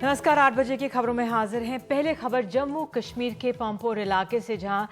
नमस्कार, 8 बजे की खबरों में हाजिर हैं। पहले खबर जम्मू कश्मीर के पंपोर इलाके से, जहां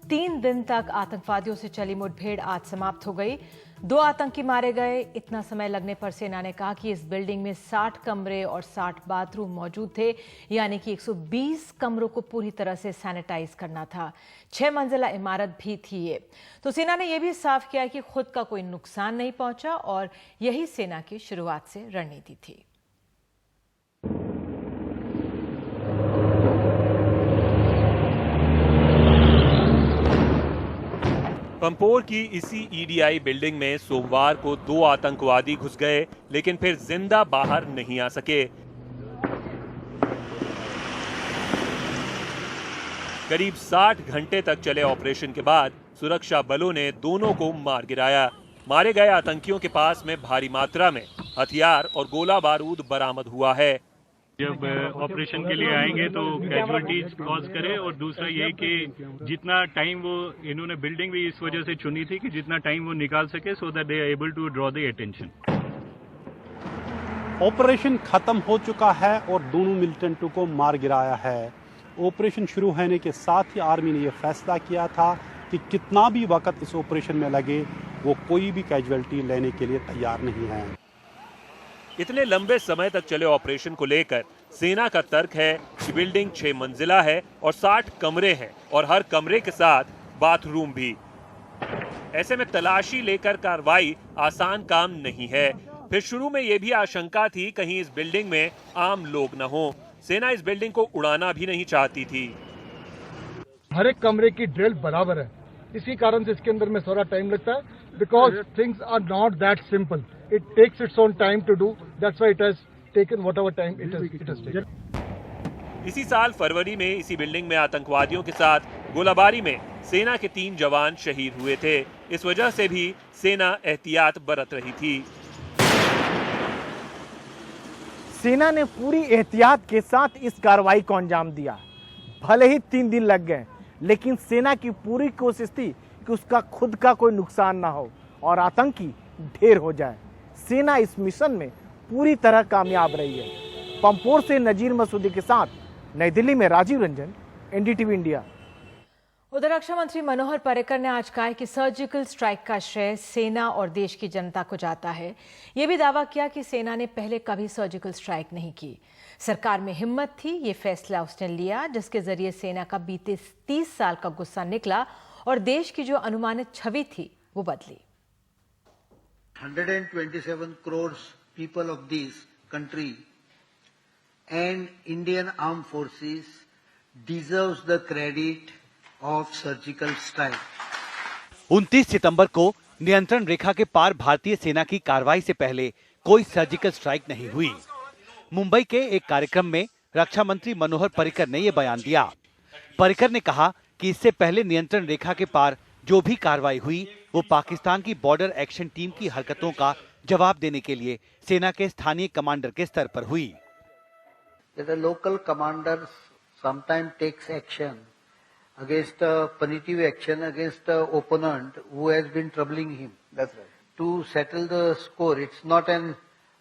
3 दिन तक आतंकवादियों से चली मुठभेड़ आज समाप्त हो गई। 2 आतंकी मारे गए। इतना समय लगने पर सेना ने कहा कि इस बिल्डिंग में 60 कमरे और 60 बाथरूम मौजूद थे, यानी कि 120 कमरों को पूरी तरह से सैनिटाइज करना था। 6 मंजिला इमारत भी थी ये। तो सेना ने यह भी साफ किया कि खुद का कोई नुकसान नहीं पहुंचा और यही सेना की शुरुआत से रणनीति थी। पंपोर की इसी ईडीआई बिल्डिंग में सोमवार को 2 आतंकवादी घुस गए, लेकिन फिर जिंदा बाहर नहीं आ सके। करीब 60 घंटे तक चले ऑपरेशन के बाद सुरक्षा बलों ने दोनों को मार गिराया। मारे गए आतंकियों के पास में भारी मात्रा में हथियार और गोला बारूद बरामद हुआ है। जब ऑपरेशन के लिए आएंगे तो कैजुअलिटीज कॉज करे, और दूसरा ये कि जितना टाइम वो इन्होंने बिल्डिंग भी इस वजह से चुनी थी कि जितना टाइम वो निकाल सके, so that they are able to draw the attention. Operation खत्म हो चुका है और दोनों मिलिटेंटों को मार गिराया है। ऑपरेशन शुरू होने के साथ ही आर्मी ने यह फैसला किया था कि कितना भी वक्त इस ऑपरेशन में लगे, वो कोई भी कैजुअलिटी लेने के लिए तैयार नहीं है। इतने लंबे समय तक चले ऑपरेशन को लेकर सेना का तर्क है कि बिल्डिंग 6 मंजिला है और 60 कमरे हैं और हर कमरे के साथ बाथरूम भी। ऐसे में तलाशी लेकर कार्रवाई आसान काम नहीं है। फिर शुरू में यह भी आशंका थी कहीं इस बिल्डिंग में आम लोग न हो। सेना इस बिल्डिंग को उड़ाना भी नहीं चाहती थी। हर एक कमरे की ड्रिल बराबर है, इसी कारण से इसके अंदर में थोड़ा टाइम लगता है, because things are not that simple. It takes its own time to do. That's why it has taken whatever time it has taken. इसी साल फरवरी में इसी बिल्डिंग में आतंकवादियों के साथ गोलाबारी में सेना के 3 जवान शहीद हुए थे। इस वजह से भी सेना एहतियात बरत रही थी। सेना ने पूरी एहतियात के साथ इस कार्रवाई को अंजाम दिया। भले ही 3 दिन लग गए, लेकिन सेना की पूरी कोशिश थी कि उसका खुद का कोई नुकसान ना हो और आतंकी ढेर हो जाए। सेना इस मिशन में पूरी तरह कामयाब रही है। पंपोर से नजीर मसूदी के साथ नई दिल्ली में राजीव रंजन, एनडीटीवी इंडिया। उधर रक्षा मंत्री मनोहर पर्रिकर ने आज कहा कि सर्जिकल स्ट्राइक का श्रेय सेना और देश की जनता को जाता है। यह भी दावा किया कि सेना ने पहले कभी सर्जिकल स्ट्राइक नहीं की। सरकार में हिम्मत थी, ये फैसला उसने लिया जिसके जरिए सेना का बीते 30 साल का गुस्सा निकला और देश की जो अनुमानित छवि थी वो बदली। 127 crores people of this country and Indian Armed Forces deserves the credit of surgical strike. 29 सितंबर को नियंत्रण रेखा के पार भारतीय सेना की कार्रवाई से पहले कोई सर्जिकल स्ट्राइक नहीं हुई। मुंबई के एक कार्यक्रम में रक्षा मंत्री मनोहर पर्रिकर ने यह बयान दिया। पर्रिकर ने कहा कि इससे पहले नियंत्रण रेखा के पार जो भी कार्रवाई हुई वो पाकिस्तान की बॉर्डर एक्शन टीम की हरकतों का जवाब देने के लिए सेना के स्थानीय कमांडर के स्तर पर हुई। The local commander sometimes takes action against punitive action against the opponent who has been troubling him. That's right. To settle the score, it's not an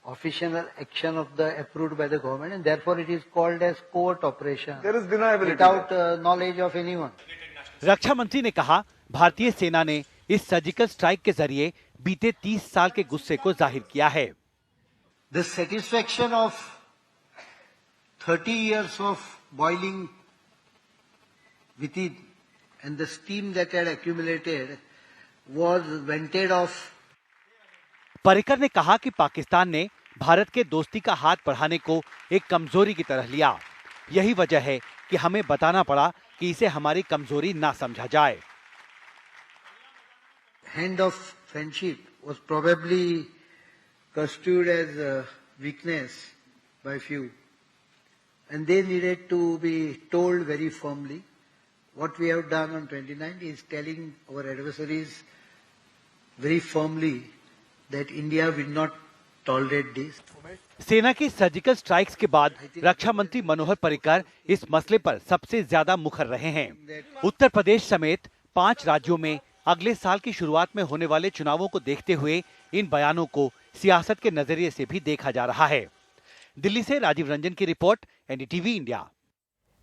official action of the approved by the government, and therefore it is called as covert operation. There is deniability without knowledge of anyone. रक्षा मंत्री ने कहा, भारतीय सेना ने इस surgical strike के जरिए बीते 30 साल के गुस्से को जाहिर किया है। The satisfaction of 30 years of boiling within and the steam that had accumulated was vented off. Parrikar ने कहा कि पाकिस्तान ने भारत के दोस्ती का हाथ बढ़ाने को एक कमजोरी की तरह लिया। यही वजह है कि हमें बताना पड़ा कि इसे हमारी कमजोरी ना समझा जाए। Hand of friendship was probably construed as a weakness by few, and they needed to be told very firmly. What we have done on 29th is telling our adversaries very firmly that India will not tolerate this. सेना की surgical strikes के बाद रक्षा मंत्री मनोहर पर्रिकर इस मसले पर सबसे ज्यादा मुखर रहे हैं। उत्तर प्रदेश समेत 5 राज्यों में अगले साल की शुरुआत में होने वाले चुनावों को देखते हुए इन बयानों को सियासत के नजरिए से भी देखा जा रहा है। दिल्ली से राजीव रंजन की रिपोर्ट, एनडीटीवी इंडिया।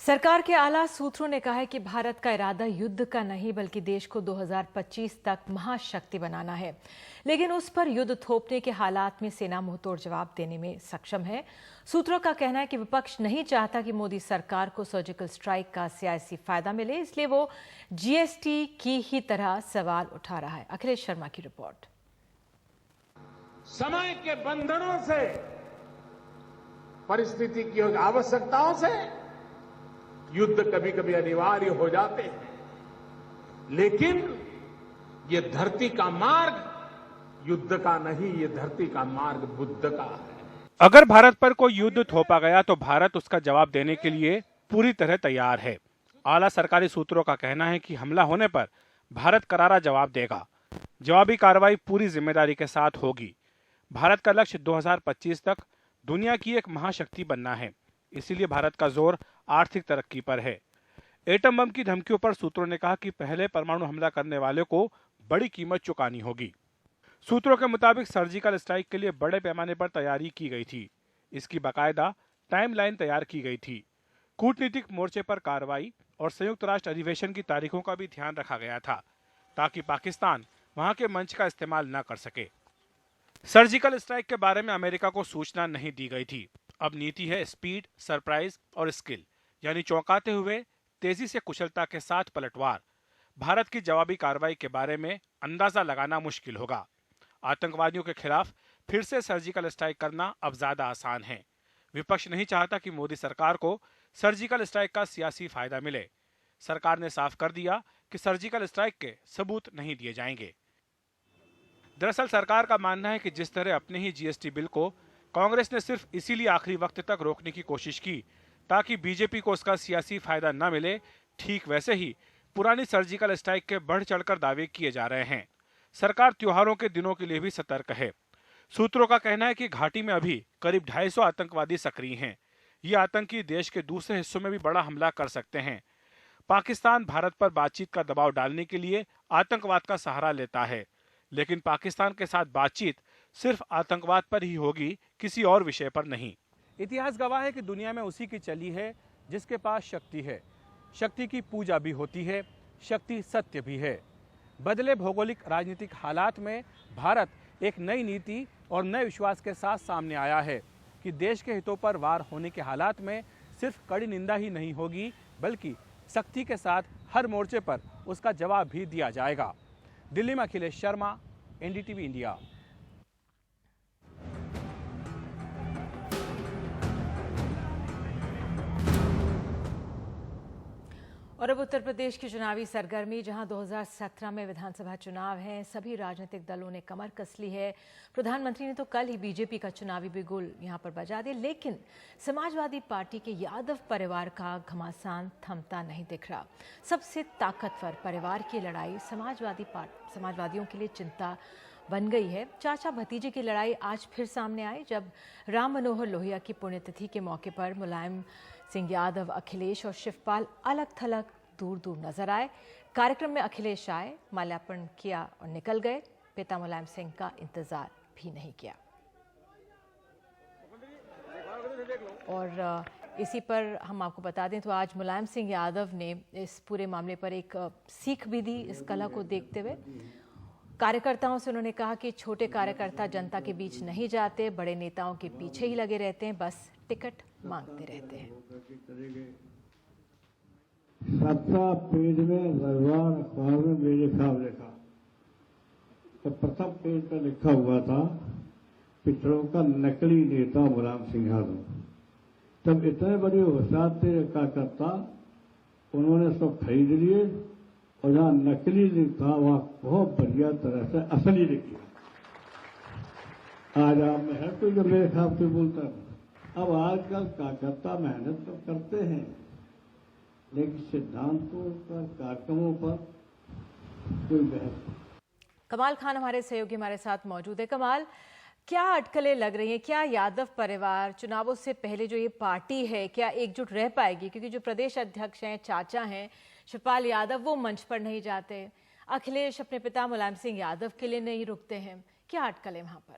सरकार के आला सूत्रों ने कहा है कि भारत का इरादा युद्ध का नहीं बल्कि देश को 2025 तक महाशक्ति बनाना है, लेकिन उस पर युद्ध थोपने के हालात में सेना मुंहतोड़ जवाब देने में सक्षम है। सूत्रों का कहना है कि विपक्ष नहीं चाहता कि मोदी सरकार को सर्जिकल स्ट्राइक का सियासी फायदा मिले, इसलिए वो जीएसटी की ही तरह सवाल उठा रहा है। अखिलेश शर्मा की रिपोर्ट। समय के बंधनों से, परिस्थिति की आवश्यकताओं से युद्ध कभी कभी अनिवार्य हो जाते हैं, लेकिन ये धरती का मार्ग युद्ध का नहीं, ये धरती का मार्ग बुद्ध का है। अगर भारत पर कोई युद्ध थोपा गया तो भारत उसका जवाब देने के लिए पूरी तरह तैयार है। आला सरकारी सूत्रों का कहना है कि हमला होने पर भारत करारा जवाब देगा। जवाबी कार्रवाई पूरी जिम्मेदारी के साथ होगी। भारत का लक्ष्य 2025 तक दुनिया की एक महाशक्ति बनना है, इसीलिए भारत का जोर आर्थिक तरक्की पर है। एटम बम की धमकियों पर सूत्रों ने कहा कि पहले परमाणु हमला करने वाले को बड़ी कीमत चुकानी होगी। सूत्रों के मुताबिक सर्जिकल स्ट्राइक के लिए बड़े पैमाने पर तैयारी की गई थी। इसकी बाकायदा टाइमलाइन तैयार की गई थी। कूटनीतिक मोर्चे पर कार्रवाई और संयुक्त राष्ट्र अधिवेशन की तारीखों का भी ध्यान रखा गया था, ताकि पाकिस्तान वहां के मंच का इस्तेमाल न कर सके। सर्जिकल स्ट्राइक के बारे में अमेरिका को सूचना नहीं दी गई थी। अब नीति है स्पीड, सरप्राइज और स्किल, यानी चौंकाते हुए तेजी से कुशलता के साथ पलटवार। भारत की जवाबी कार्रवाई के बारे में अंदाजा लगाना मुश्किल होगा। आतंकवादियों के खिलाफ फिर से सर्जिकल स्ट्राइक करना अब ज्यादा आसान है। विपक्ष नहीं चाहता कि मोदी सरकार को सर्जिकल स्ट्राइक का सियासी फायदा मिले। सरकार ने साफ कर दिया कि सर्जिकल स्ट्राइक के सबूत नहीं दिए जाएंगे। दरअसल सरकार का मानना है कि जिस तरह अपने ही जीएसटी बिल को कांग्रेस ने सिर्फ इसीलिए आखिरी वक्त तक रोकने की कोशिश की ताकि बीजेपी को उसका सियासी फायदा न मिले, ठीक वैसे ही पुरानी सर्जिकल स्ट्राइक के बढ़ चढ़कर दावे किए जा रहे हैं। सरकार त्योहारों के दिनों के लिए भी सतर्क है। सूत्रों का कहना है कि घाटी में अभी करीब 250 आतंकवादी सक्रिय हैं। ये आतंकी देश के दूसरे हिस्सों में भी बड़ा हमला कर सकते हैं। पाकिस्तान भारत पर बातचीत का दबाव डालने के लिए आतंकवाद का सहारा लेता है, लेकिन पाकिस्तान के साथ बातचीत सिर्फ आतंकवाद पर ही होगी, किसी और विषय पर नहीं। इतिहास गवाह है कि दुनिया में उसी की चली है जिसके पास शक्ति है। शक्ति की पूजा भी होती है, शक्ति सत्य भी है। बदले भौगोलिक राजनीतिक हालात में भारत एक नई नीति और नए विश्वास के साथ सामने आया है कि देश के हितों पर वार होने के हालात में सिर्फ कड़ी निंदा ही नहीं होगी, बल्कि सख्ती के साथ हर मोर्चे पर उसका जवाब भी दिया जाएगा। दिल्ली में अखिलेश शर्मा, एनडीटीवी इंडिया। और अब उत्तर प्रदेश की चुनावी सरगर्मी, जहां 2017 में विधानसभा चुनाव हैं, सभी राजनीतिक दलों ने कमर कस ली है। प्रधानमंत्री ने तो कल ही बीजेपी का चुनावी बिगुल यहां पर बजा दिया, लेकिन समाजवादी पार्टी के यादव परिवार का घमासान थमता नहीं दिख रहा। सबसे ताकतवर परिवार की लड़ाई समाजवादियों के लिए चिंता बन गई है। चाचा भतीजे की लड़ाई आज फिर सामने आई, जब राम मनोहर लोहिया की पुण्यतिथि के मौके पर मुलायम सिंह यादव, अखिलेश और शिवपाल अलग थलग दूर दूर नजर आए। कार्यक्रम में अखिलेश आए, माल्यार्पण किया और निकल गए। पिता मुलायम सिंह का इंतजार भी नहीं किया। और इसी पर हम आपको बता दें तो आज मुलायम सिंह यादव ने इस पूरे मामले पर एक सीख भी दी। इस कला को देखते हुए कार्यकर्ताओं से उन्होंने कहा कि छोटे कार्यकर्ता जनता के बीच नहीं जाते, बड़े नेताओं के पीछे ही लगे रहते हैं, बस टिकट मांगते रहते हैं। 17 पेज में रविवार अखबार में मेरे ख्याल लिखा, तो प्रथम पेज पर लिखा हुआ था पिछड़ों का नकली नेता मुलायम सिंह यादव। तब इतने बड़े होशियार थे कार्यकर्ता, उन्होंने सब खरीद लिए और जहाँ नकली था वहाँ बहुत बढ़िया तरह से असली लिख दिया। आज आप में है कोई जो मेरे ख्याल से बोलता है। अब आजकल कार्यकर्ता मेहनत तो करते हैं, लेकिन सिद्धांतों पर, कार्यक्रमों पर कोई बहस। कमाल खान हमारे सहयोगी हमारे साथ मौजूद है। कमाल, क्या अटकलें लग रही हैं? क्या यादव परिवार चुनावों से पहले जो ये पार्टी है, क्या एकजुट रह पाएगी? क्योंकि जो प्रदेश अध्यक्ष हैं, चाचा हैं शिवपाल यादव, वो मंच पर नहीं जाते। अखिलेश अपने पिता मुलायम सिंह यादव के लिए नहीं रुकते हैं। क्या अटकलें वहां पर?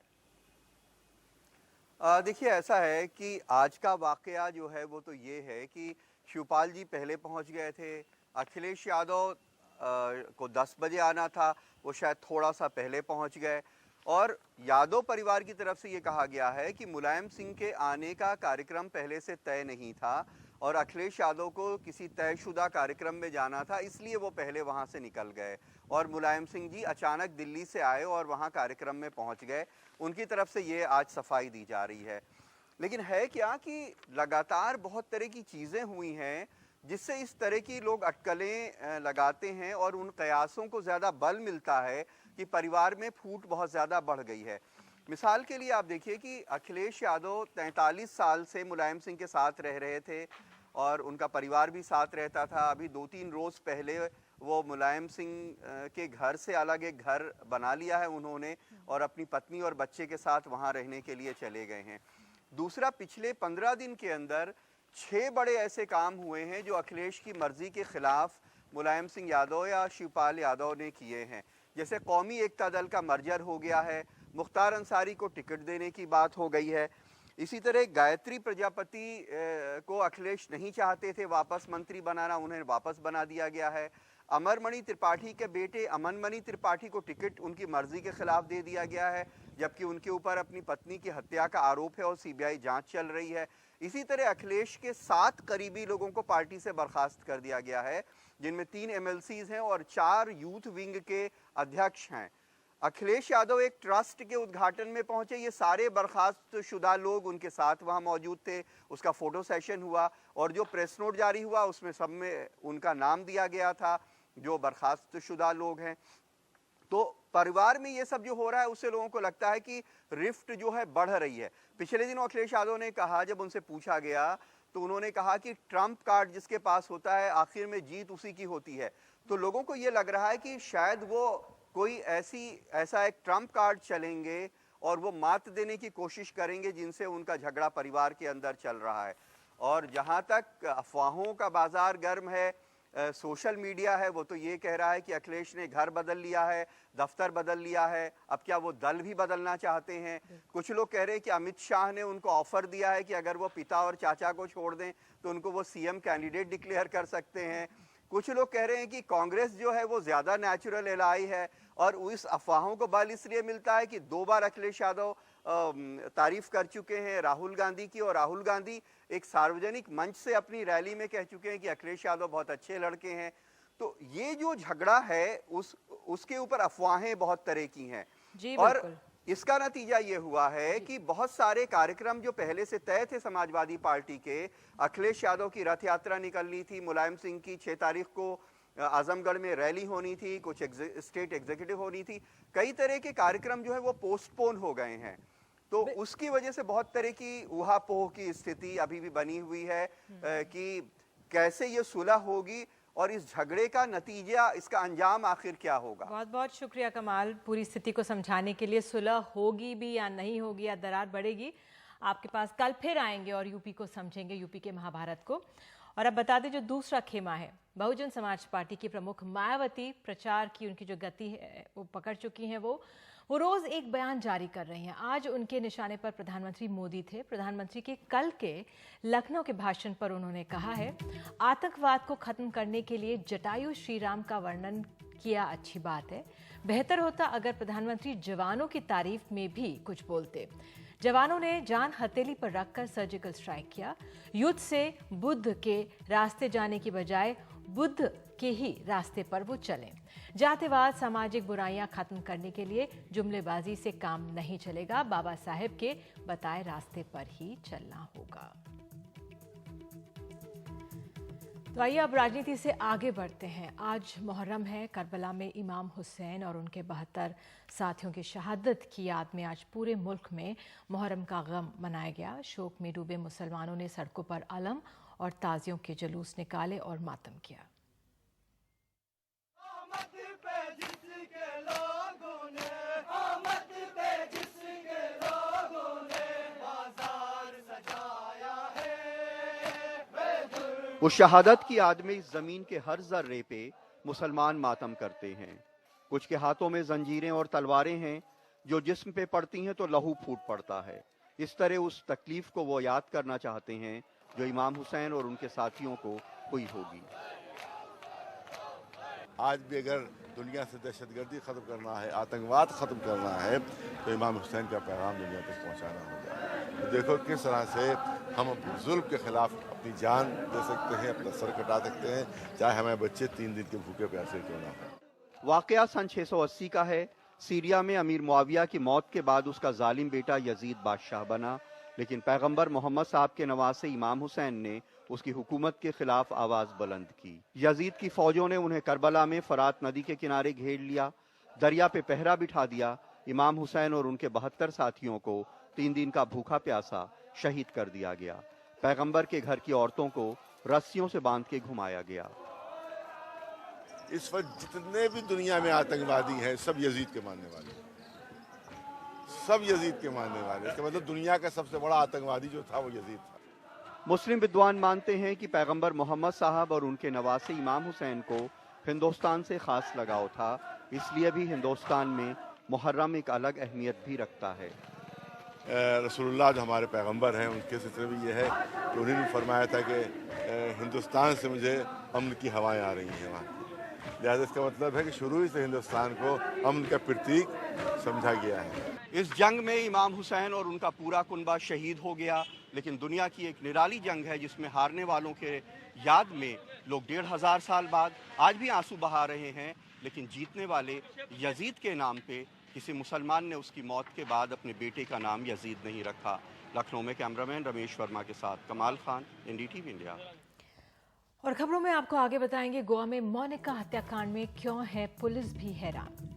देखिए ऐसा है कि आज का वाकया जो है वो तो ये है कि शिवपाल जी पहले पहुंच गए थे। अखिलेश यादव को 10 बजे आना था, वो शायद थोड़ा सा पहले पहुंच गए। और यादव परिवार की तरफ से ये कहा गया है कि मुलायम सिंह के आने का कार्यक्रम पहले से तय नहीं था और अखिलेश यादव को किसी तयशुदा कार्यक्रम में जाना था, इसलिए वो पहले वहां से निकल गए और मुलायम सिंह जी अचानक दिल्ली से आए और वहां कार्यक्रम में पहुंच गए। उनकी तरफ से ये आज सफाई दी जा रही है। लेकिन है क्या कि लगातार बहुत तरह की चीज़ें हुई हैं जिससे इस तरह की लोग अटकलें लगाते हैं और उन कयासों को ज़्यादा बल मिलता है कि परिवार में फूट बहुत ज़्यादा बढ़ गई है। मिसाल के लिए आप देखिए कि अखिलेश यादव 43 साल से मुलायम सिंह के साथ रह रहे थे और उनका परिवार भी साथ रहता था। अभी 2-3 रोज़ पहले वो मुलायम सिंह के घर से अलग एक घर बना लिया है उन्होंने और अपनी पत्नी और बच्चे के साथ वहाँ रहने के लिए चले गए हैं। दूसरा, पिछले 15 दिन के अंदर 6 बड़े ऐसे काम हुए हैं जो अखिलेश की मर्जी के खिलाफ मुलायम सिंह यादव या शिवपाल यादव ने किए हैं। जैसे कौमी एकता दल का मर्जर हो गया है, मुख्तार अंसारी को टिकट देने की बात हो गई है। इसी तरह गायत्री प्रजापति को अखिलेश नहीं चाहते थे वापस मंत्री बनाना, उन्हें वापस बना दिया गया है। अमरमणि त्रिपाठी के बेटे अमनमणि त्रिपाठी को टिकट उनकी मर्जी के खिलाफ दे दिया गया है, जबकि उनके ऊपर अपनी पत्नी की हत्या का आरोप है और सीबीआई जांच चल रही है। इसी तरह अखिलेश के 7 करीबी लोगों को पार्टी से बर्खास्त कर दिया गया है, जिनमें 3 MLCs हैं और 4 यूथ विंग के अध्यक्ष हैं। अखिलेश यादव एक ट्रस्ट के उद्घाटन में पहुंचे, ये सारे बर्खास्त शुदा लोग उनके साथ वहां मौजूद थे। उसका फोटो सेशन हुआ और जो प्रेस नोट जारी हुआ उसमें सब में उनका नाम दिया गया था जो बर्खास्त शुदा लोग हैं। तो परिवार में ये सब जो हो रहा है उससे लोगों को लगता है कि रिफ्ट जो है बढ़ रही है। पिछले दिनों अखिलेश यादव ने कहा, जब उनसे पूछा गया तो उन्होंने कहा कि ट्रम्प कार्ड जिसके पास होता है आखिर में जीत उसी की होती है। तो लोगों को ये लग रहा है कि शायद वो कोई ऐसा एक ट्रम्प कार्ड चलेंगे और वो मात देने की कोशिश करेंगे जिनसे उनका झगड़ा परिवार के अंदर चल रहा है। और जहां तक अफवाहों का बाजार गर्म है, सोशल मीडिया है, वो तो ये कह रहा है कि अखिलेश ने घर बदल लिया है, दफ्तर बदल लिया है, अब क्या वो दल भी बदलना चाहते हैं। कुछ लोग कह रहे हैं कि अमित शाह ने उनको ऑफर दिया है कि अगर वो पिता और चाचा को छोड़ दें तो उनको वो सीएम कैंडिडेट डिक्लेयर कर सकते हैं। कुछ लोग कह रहे हैं कि कांग्रेस जो है वो ज़्यादा नेचुरल एलाई है और उस अफवाहों को बल इसलिए मिलता है कि 2 बार अखिलेश यादव तारीफ कर चुके हैं राहुल गांधी की, और राहुल गांधी एक सार्वजनिक मंच से अपनी रैली में कह चुके हैं कि अखिलेश यादव बहुत अच्छे लड़के हैं। तो ये जो झगड़ा है उसके ऊपर अफवाहें बहुत तरह की हैं और इसका नतीजा ये हुआ है कि बहुत सारे कार्यक्रम जो पहले से तय थे समाजवादी पार्टी के, अखिलेश यादव की रथ यात्रा निकलनी थी, मुलायम सिंह की 6 तारीख को आजमगढ़ में रैली होनी थी, कुछ स्टेट एग्जीक्यूटिव होनी थी, कई तरह के कार्यक्रम जो है वो पोस्टपोन हो गए हैं। तो उसकी वजह से बहुत तरह की ऊहापोह की स्थिति अभी भी बनी हुई है कि कैसे ये सुलह होगी और इस झगड़े का नतीजा, इसका अंजाम आखिर क्या होगा। बहुत बहुत शुक्रिया कमाल, पूरी स्थिति को समझाने के लिए। सुलह होगी भी या नहीं होगी या दरार बढ़ेगी, आपके पास कल फिर आएंगे और यूपी को समझेंगे, यूपी के महाभारत को। और अब बता दें जो दूसरा खेमा है, बहुजन समाज पार्टी की प्रमुख मायावती प्रचार की उनकी जो गति है वो पकड़ चुकी हैं। वो रोज एक बयान जारी कर रही हैं। आज उनके निशाने पर प्रधानमंत्री मोदी थे। प्रधानमंत्री के कल के लखनऊ के भाषण पर उन्होंने कहा है, आतंकवाद को खत्म करने के लिए जटायु श्रीराम का वर्णन किया अच्छी बात है, बेहतर होता अगर प्रधानमंत्री जवानों की तारीफ में भी कुछ बोलते। जवानों ने जान हथेली पर रखकर सर्जिकल स्ट्राइक किया। युद्ध से बुद्ध के रास्ते जाने की बजाय बुद्ध के ही रास्ते पर वो चले। जातिवाद, सामाजिक बुराइयां खत्म करने के लिए जुमलेबाजी से काम नहीं चलेगा, बाबा साहेब के बताए रास्ते पर ही चलना होगा। तो आइए अब राजनीति से आगे बढ़ते हैं। आज मुहर्रम है। करबला में इमाम हुसैन और उनके 72 साथियों की शहादत की याद में आज पूरे मुल्क में मुहर्रम का गम मनाया गया। शोक में डूबे मुसलमानों ने सड़कों पर अलम और ताजियों के जुलूस निकाले और मातम किया। वो शहादत की याद में इस जमीन के हर जर्रे पे मुसलमान मातम करते हैं। कुछ के हाथों में जंजीरें और तलवारें हैं, जो जिस्म पे पड़ती हैं तो लहू फूट पड़ता है। इस तरह उस तकलीफ को वो याद करना चाहते हैं जो इमाम हुसैन और उनके साथियों को हुई होगी। आज भी अगर दुनिया से दहशतगर्दी खत्म करना है, आतंकवाद खत्म करना है, तो इमाम हुसैन का पैगाम दुनिया तक पहुंचाना होगा। तो देखो किस तरह से हम जुल्म के खिलाफ अपनी जान दे सकते हैं, अपना सर कटा सकते हैं, चाहे हमारे बच्चे 3 दिन के भूखे प्यासे क्यों ना हो। वाकया सन 680 का है। सीरिया में अमीर मुआविया की मौत के बाद उसका जालिम बेटा यजीद बादशाह बना, लेकिन पैगंबर मोहम्मद साहब के नवासे इमाम हुसैन ने उसकी हुकूमत के खिलाफ आवाज बुलंद की। यजीद की फौजों ने उन्हें करबला में फरात नदी के किनारे घेर लिया, दरिया पे पहरा बिठा दिया। इमाम हुसैन और उनके 72 साथियों को 3 दिन का भूखा प्यासा शहीद कर दिया गया। पैगंबर के घर की औरतों को रस्सियों से बांध के घुमाया गया। इस वक्त जितने भी दुनिया में आतंकवादी हैं, सब यजीद के मानने वाले, सब यजीद के मानने वाले। इसका मतलब दुनिया का सबसे बड़ा आतंकवादी जो था वो यजीद था। मुस्लिम विद्वान मानते हैं कि पैगंबर मोहम्मद साहब और उनके नवासे इमाम हुसैन को हिंदुस्तान से खास लगाव था, इसलिए भी हिंदुस्तान में मुहर्रम एक अलग अहमियत भी रखता है। रसूलुल्लाह जो हमारे पैगंबर हैं, उनके सिलसिले में ये है कि उन्होंने फरमाया था कि हिंदुस्तान से मुझे अमन की हवाएं आ रही हैं वहाँ। लिहाजा इसका मतलब है कि शुरू ही से हिंदुस्तान को अमन का प्रतीक समझा गया है। इस जंग में इमाम हुसैन और उनका पूरा कुनबा शहीद हो गया, लेकिन दुनिया की एक निराली जंग है जिसमें हारने वालों के याद में लोग 1500 साल बाद आज भी आंसू बहा रहे हैं। लेकिन जीतने वाले यजीद के नाम पे किसी मुसलमान ने उसकी मौत के बाद अपने बेटे का नाम यजीद नहीं रखा। लखनऊ में कैमरामैन रमेश वर्मा के साथ कमाल खान, NDTV इंडिया। और खबरों में आपको आगे बताएंगे, गोवा में मोनिका हत्याकांड में क्यों है पुलिस भी हैरान।